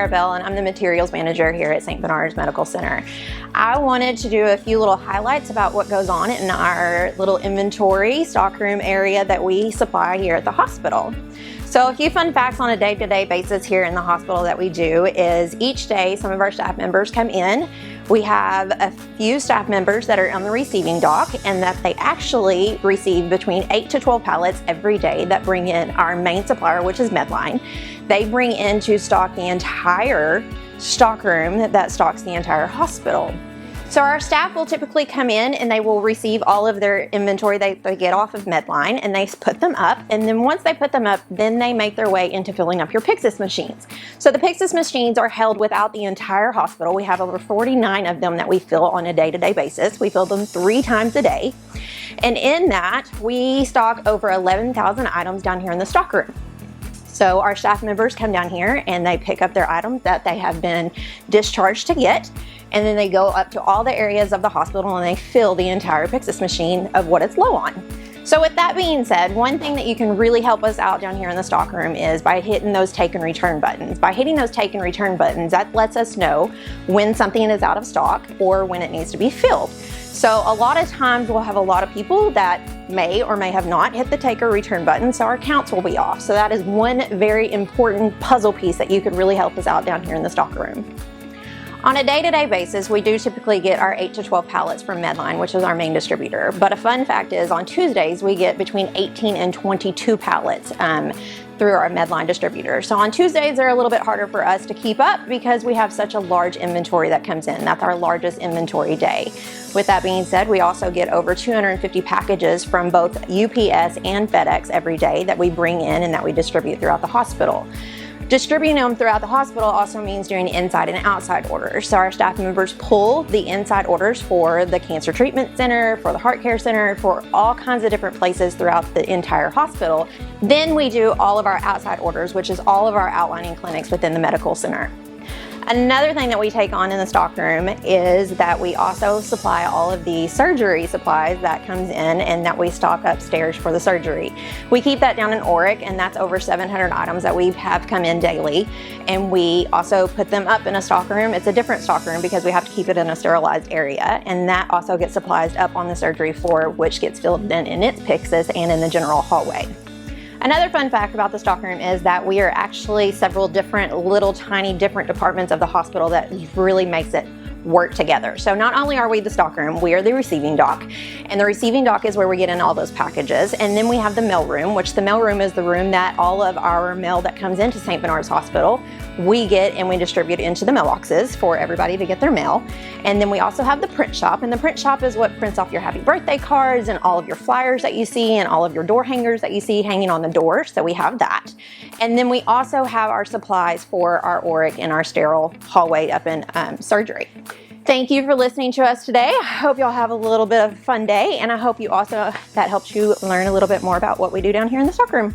Bell, and I'm the materials manager here at St. Bernard's Medical Center. I wanted to do a few little highlights about what goes on in our little inventory stockroom area that we supply here at the hospital. So a few fun facts on a day-to-day basis here in the hospital that we do is each day some of our staff members come in. We have a few staff members that are on the receiving dock, and that they actually receive between 8 to 12 pallets every day that bring in our main supplier, which is Medline. They bring in to stock the entire stockroom that stocks the entire hospital. So our staff will typically come in and they will receive all of their inventory they get off of Medline, and they put them up, and then once they put them up, then they make their way into filling up your Pyxis machines. So the Pyxis machines are held without the entire hospital. We have over 49 of them that we fill on a day-to-day basis. We fill them 3 times a day. And in that, we stock over 11,000 items down here in the stockroom. So our staff members come down here and they pick up their items that they have been discharged to get, and then they go up to all the areas of the hospital and they fill the entire Pyxis machine of what it's low on. So with that being said, one thing that you can really help us out down here in the stockroom is by hitting those take and return buttons. By hitting those take and return buttons, that lets us know when something is out of stock or when it needs to be filled. So a lot of times we'll have a lot of people that may or may have not hit the take or return button, so our counts will be off. So that is one very important puzzle piece that you could really help us out down here in the stockroom. On a day-to-day basis, we do typically get our 8 to 12 pallets from Medline, which is our main distributor. But a fun fact is on Tuesdays, we get between 18 and 22 pallets through our Medline distributor. So on Tuesdays, they're a little bit harder for us to keep up because we have such a large inventory that comes in. That's our largest inventory day. With that being said, we also get over 250 packages from both UPS and FedEx every day that we bring in and that we distribute throughout the hospital. Distributing them throughout the hospital also means doing inside and outside orders. So our staff members pull the inside orders for the Cancer Treatment Center, for the Heart Care Center, for all kinds of different places throughout the entire hospital. Then we do all of our outside orders, which is all of our outlying clinics within the medical center. Another thing that we take on in the stockroom is that we also supply all of the surgery supplies that comes in and that we stock upstairs for the surgery. We keep that down in ORIC, and that's over 700 items that we have come in daily. And we also put them up in a stockroom. It's a different stockroom because we have to keep it in a sterilized area, and that also gets supplies up on the surgery floor, which gets filled in its Pyxis and in the general hallway. Another fun fact about the stockroom is that we are actually several different little tiny different departments of the hospital that really makes it work together. So not only are we the stockroom, we are the receiving dock, and the receiving dock is where we get in all those packages. And then we have the mail room, which the mail room is the room that all of our mail that comes into St. Bernard's Hospital, we get and we distribute into the mailboxes for everybody to get their mail. And then we also have the print shop, and the print shop is what prints off your happy birthday cards and all of your flyers that you see and all of your door hangers that you see hanging on the door. So we have that. And then we also have our supplies for our ORIC and our sterile hallway up in surgery. Thank you for listening to us today. I hope y'all have a little bit of a fun day, and I hope you also that helps you learn a little bit more about what we do down here in the stockroom.